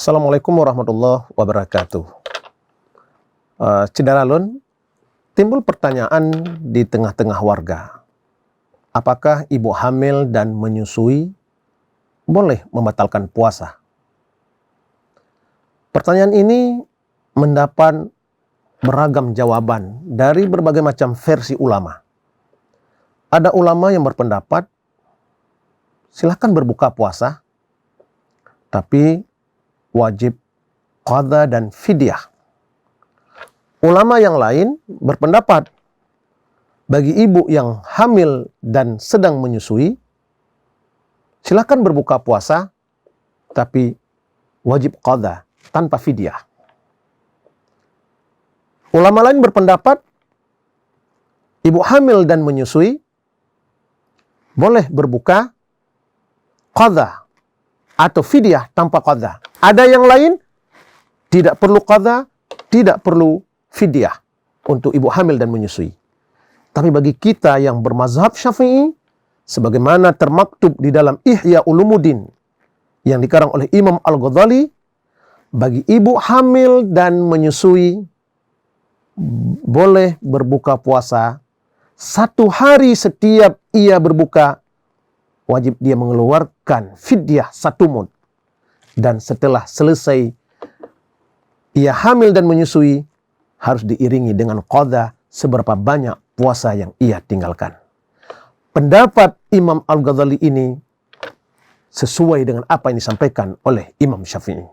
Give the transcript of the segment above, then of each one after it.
Assalamualaikum warahmatullahi wabarakatuh. Cidaralun, timbul pertanyaan di tengah-tengah warga. Apakah ibu hamil dan menyusui boleh membatalkan puasa? Pertanyaan ini mendapat beragam jawaban dari berbagai macam versi ulama. Ada ulama yang berpendapat silahkan berbuka puasa, tapi wajib qadha dan fidyah. Ulama yang lain berpendapat bagi ibu yang hamil dan sedang menyusui, silakan berbuka puasa, tapi wajib qadha tanpa fidyah. Ulama lain berpendapat ibu hamil dan menyusui boleh berbuka qadha atau fidyah tanpa qadha. Ada yang lain tidak perlu qadha, tidak perlu fidyah untuk ibu hamil dan menyusui. Tapi bagi kita yang bermazhab Syafi'i, sebagaimana termaktub di dalam Ihya Ulumuddin yang dikarang oleh Imam Al-Ghazali, bagi ibu hamil dan menyusui boleh berbuka puasa 1 hari setiap ia berbuka, wajib dia mengeluarkan fidyah 1 mud. Dan setelah selesai ia hamil dan menyusui, harus diiringi dengan qadha seberapa banyak puasa yang ia tinggalkan. Pendapat Imam Al-Ghazali ini sesuai dengan apa yang disampaikan oleh Imam Syafi'i.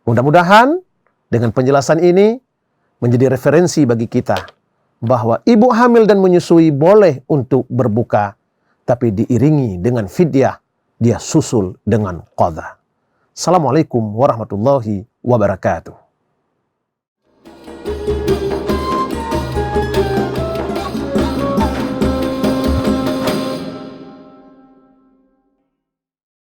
Mudah-mudahan dengan penjelasan ini menjadi referensi bagi kita bahwa ibu hamil dan menyusui boleh untuk berbuka, tapi diiringi dengan fidyah, dia susul dengan qadha. Assalamualaikum warahmatullahi wabarakatuh.